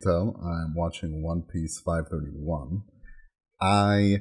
tell, I'm watching One Piece 531. I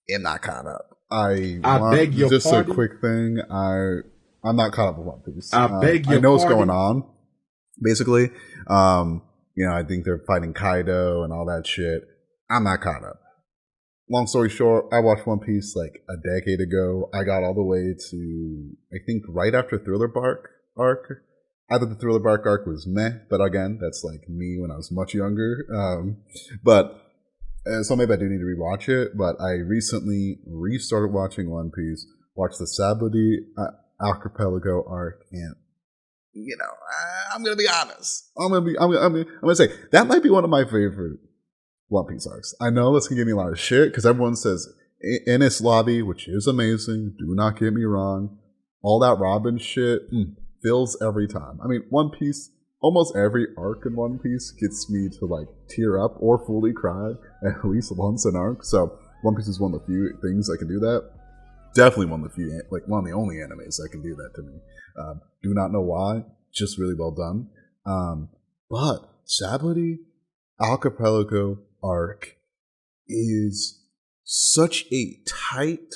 am not caught up. I beg your just pardon? a quick thing. I'm not caught up with One Piece. I beg your I know pardon? what's going on. Basically, I think they're fighting Kaido and all that shit. I'm not caught up. Long story short, I watched One Piece like a decade ago. I got all the way to, I think, right after Thriller Bark arc. I thought the Thriller Bark arc was meh, but again, that's like me when I was much younger. So maybe I do need to rewatch it, but I recently restarted watching One Piece, watched the Sabaody Archipelago arc, and I'm gonna be honest. I'm gonna say that might be one of my favorite One Piece arcs. I know this can give me a lot of shit because everyone says Enies Lobby, which is amazing. Do not get me wrong. All that Robin shit fills every time. I mean, One Piece. Almost every arc in One Piece gets me to like tear up or fully cry at least once an arc. So One Piece is one of the few things I can do that. Definitely one of the few, like one of the only animes that can do that to me. Do not know why. Just really well done. But Sabaody Archipelago arc is such a tight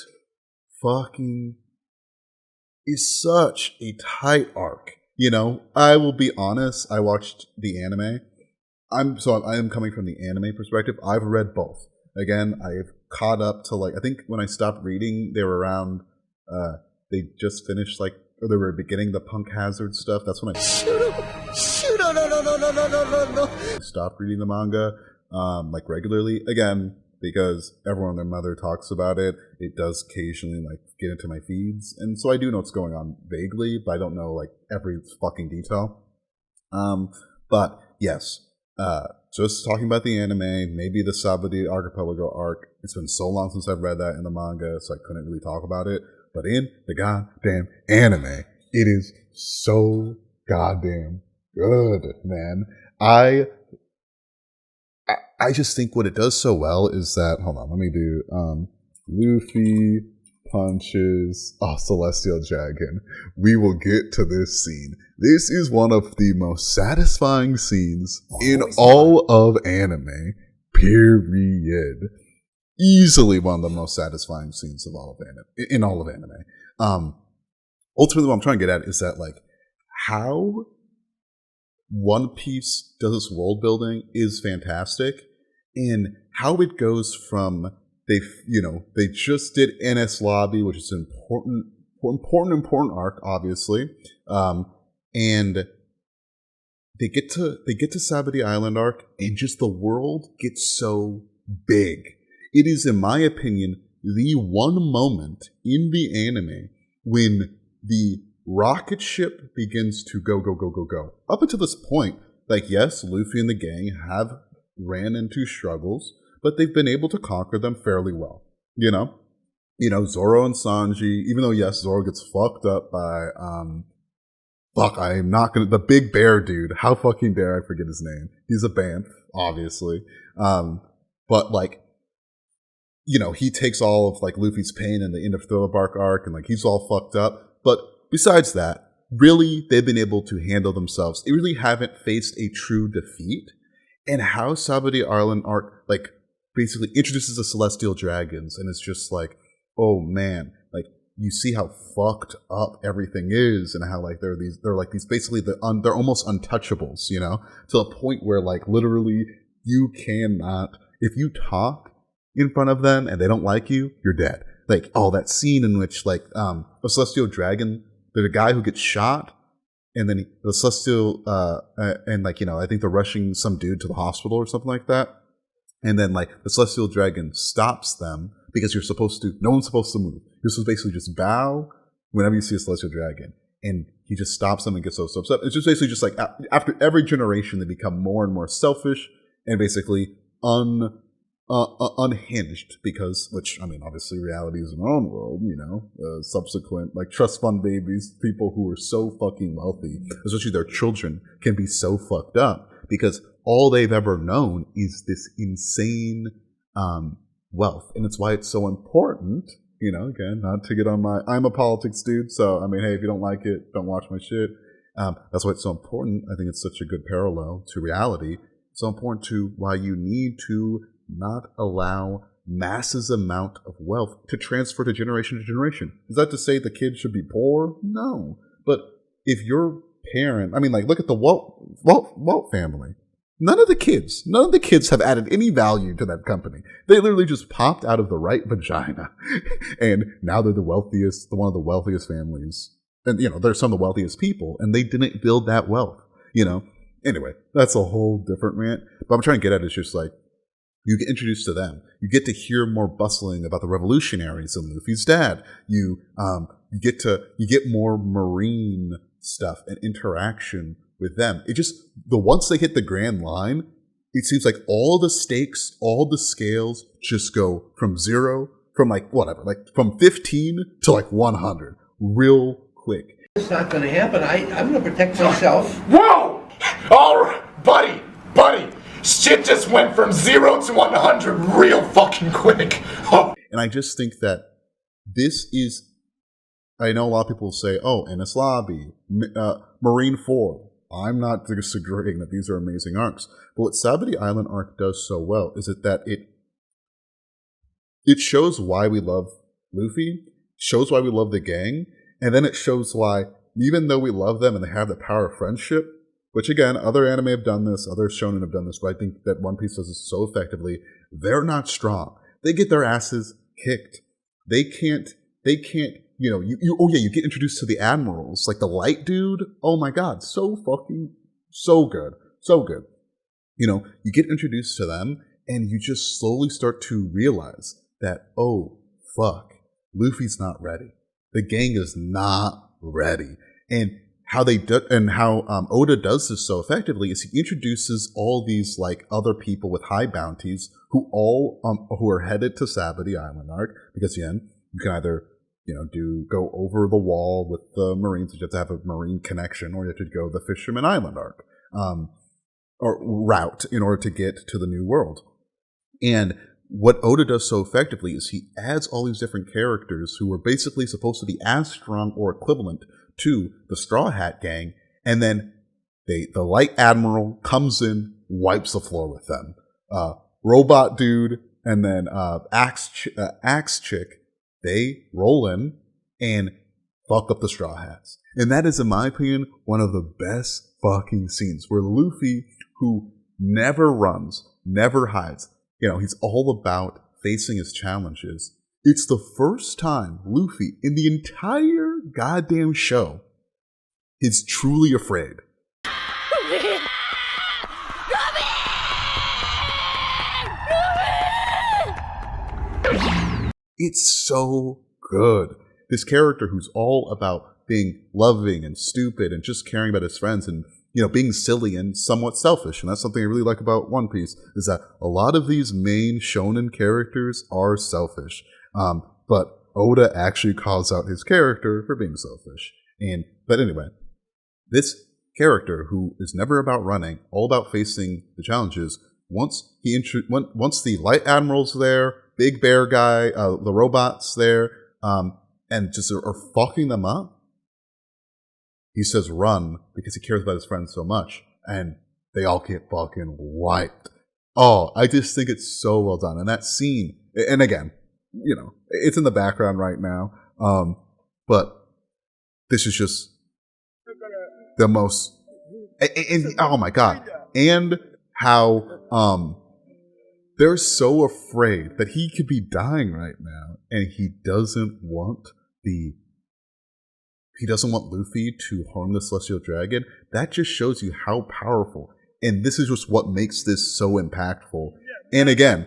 arc. I will be honest, I watched the anime. I am coming from the anime perspective. I've read both. Again, I've caught up to I think when I stopped reading, they were around, they just finished or they were beginning the Punk Hazard stuff. That's when I stopped reading the manga, regularly. Again, because everyone and their mother talks about it. It does occasionally get into my feeds, and so I do know what's going on vaguely, but I don't know every fucking detail. But yes, just talking about the anime, maybe the Sabaody Archipelago arc. It's been so long since I've read that in the manga, so I couldn't really talk about it. But in the goddamn anime, it is so goddamn good, man. I just think what it does so well is that, hold on, let me do, Luffy punches Celestial Dragon. We will get to this scene. This is one of the most satisfying scenes in all of anime, period. Easily one of the most satisfying scenes of all of anime. Ultimately what I'm trying to get at is that, how One Piece does its world building is fantastic, and how it goes from they just did Enies Lobby, which is an important arc, obviously, and they get to Sabaody Island arc, and just the world gets so big. It is, in my opinion, the one moment in the anime when the rocket ship begins to go. Up until this point, yes, Luffy and the gang have ran into struggles, but they've been able to conquer them fairly well. Zoro and Sanji, even though, yes, Zoro gets fucked up by, the big bear dude. How fucking dare I forget his name? He's a Banff, obviously. But he takes all of, Luffy's pain in the end of Thriller Bark arc, and, he's all fucked up. But besides that, really, they've been able to handle themselves. They really haven't faced a true defeat. And how Sabaody Island arc, basically introduces the Celestial Dragons, and it's just oh man, you see how fucked up everything is, and how they're these basically they're almost untouchables, to the point where literally you cannot, if you talk in front of them and they don't like you, you're dead. That scene in which a Celestial Dragon, there's a guy who gets shot, and then the Celestial, and I think they're rushing some dude to the hospital or something like that. And then the Celestial Dragon stops them because no one's supposed to move. You're supposed to basically just bow whenever you see a Celestial Dragon. And he just stops them and gets so upset. It's just basically just after every generation, they become more and more selfish and basically unhinged because, obviously reality is in our own world, subsequent, trust fund babies, people who are so fucking wealthy, especially their children, can be so fucked up because all they've ever known is this insane wealth. And it's why it's so important, again, not to get on I'm a politics dude, so, hey, if you don't like it, don't watch my shit. That's why it's so important. I think it's such a good parallel to reality. so important to why you need to not allow masses amount of wealth to transfer to generation. Is that to say the kids should be poor? No. But if your parent, I mean, like, look at the Walt family. None of the kids have added any value to that company. They literally just popped out of the right vagina. And now they're one of the wealthiest families. And, they're some of the wealthiest people. And they didn't build that wealth, Anyway, that's a whole different rant. But I'm trying to get at is just like, you get introduced to them. You get to hear more bustling about the revolutionaries and Luffy's dad. You get more marine stuff and interaction with them. Once they hit the Grand Line, it seems like all the stakes, all the scales just go from zero, from from 15 to 100 real quick. It's not going to happen. I'm going to protect myself. Whoa! All right, buddy. Shit just went from 0 to 100 real fucking quick. Oh. And I just think that this is, I know a lot of people say, oh, Enies Lobby, Marine 4. I'm not disagreeing that these are amazing arcs. But what Sabaody Island arc does so well is that it shows why we love Luffy, shows why we love the gang, and then it shows why, even though we love them and they have the power of friendship, which again, other anime have done this, other shonen have done this, but I think that One Piece does this so effectively, they're not strong. They get their asses kicked. They can't, you get introduced to the admirals, like the light dude. Oh my god, so good. You get introduced to them, and you just slowly start to realize that, oh, fuck, Luffy's not ready. The gang is not ready. And how Oda does this so effectively is he introduces all these other people with high bounties who are headed to Sabaody Island arc, because again, you can either go over the wall with the Marines, you have to have a Marine connection, or you have to go the Fisherman Island arc or route in order to get to the New World. And what Oda does so effectively is he adds all these different characters who are basically supposed to be as strong or equivalent to the Straw Hat Gang, and then the Light Admiral comes in, wipes the floor with them. Robot Dude and then Axe Chick, they roll in and fuck up the Straw Hats. And that is, in my opinion, one of the best fucking scenes, where Luffy, who never runs, never hides, he's all about facing his challenges. It's the first time Luffy in the entire goddamn show is truly afraid. It's so good. This character who's all about being loving and stupid and just caring about his friends and, being silly and somewhat selfish. And that's something I really like about One Piece, is that a lot of these main shonen characters are selfish. But Oda actually calls out his character for being selfish. But anyway, this character, who is never about running, all about facing the challenges, once the Light Admiral's there, Big Bear guy, the robot's there, and just are fucking them up, he says run, because he cares about his friends so much, and they all get fucking wiped. Oh, I just think it's so well done. And that scene, and again, it's in the background right now, but this is just the most, and oh my god, and how they're so afraid that he could be dying right now, and he doesn't want Luffy to harm the Celestial Dragon. That just shows you how powerful, and this is just what makes this so impactful. And again,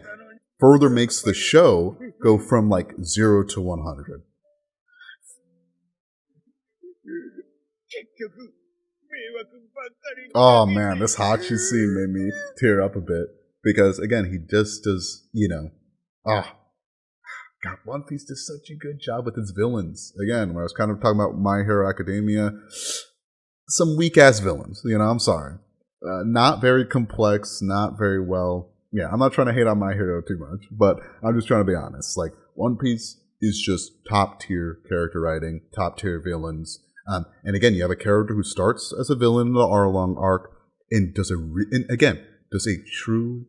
further makes the show go from 0 to 100. Oh man, this Hachi scene made me tear up a bit, because again, he just does, God, One Piece does such a good job with its villains. Again, when I was kind of talking about My Hero Academia, some weak ass villains. I'm sorry, not very complex, not very well. Yeah, I'm not trying to hate on My Hero too much, but I'm just trying to be honest. One Piece is just top tier character writing, top tier villains. And again, you have a character who starts as a villain in the Arlong arc and does a truly,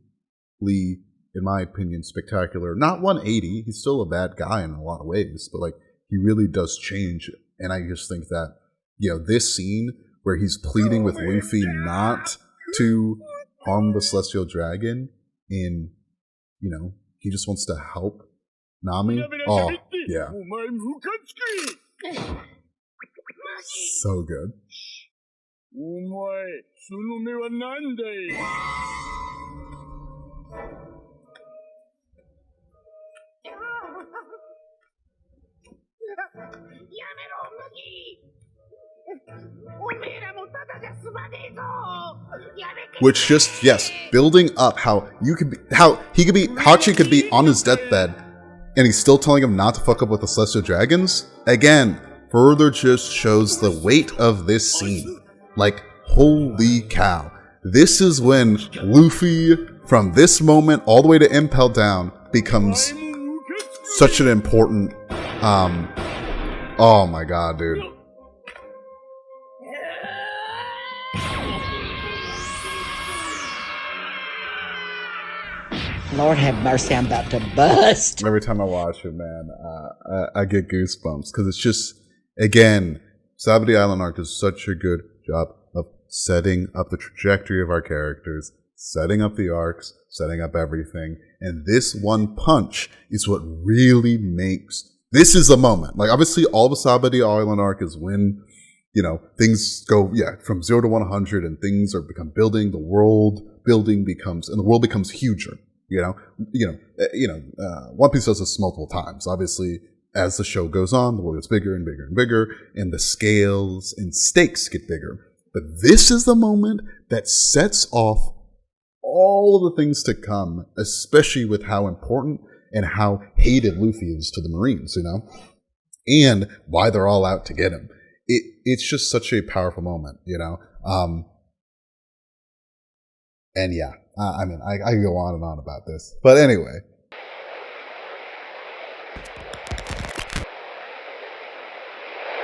in my opinion, spectacular, not 180, he's still a bad guy in a lot of ways, but like he really does change. And I just think that, you know, this scene where he's pleading with Luffy not to harm the Celestial Dragon, and, you know, he just wants to help Nami. Oh, yeah. So good. Which just, yes, building up how you could be, how he could be, Hachi could be on his deathbed and he's still telling him not to fuck up with the Celestial Dragons. Again, further just shows the weight of this scene. Like, holy cow. This is when Luffy, from this moment all the way to Impel Down, becomes such an important, oh my god, dude. Lord have mercy, I'm about to bust. Every time I watch it, man, I get goosebumps because it's just, again, Sabaody Island arc does such a good job of setting up the trajectory of our characters, setting up the arcs, setting up everything, and this one punch is what really makes, this is the moment. Like, obviously, all the Sabaody Island arc is when, you know, things go, from 0 to 100 and things are become building, the world building becomes, and the world becomes huger. One Piece does this multiple times. Obviously, as the show goes on, the world gets bigger and bigger and bigger, and the scales and stakes get bigger. But this is the moment that sets off all of the things to come, especially with how important and how hated Luffy is to the Marines, you know, and why they're all out to get him. It's just such a powerful moment, you know. And yeah. I mean, I can go on and on about this. But anyway.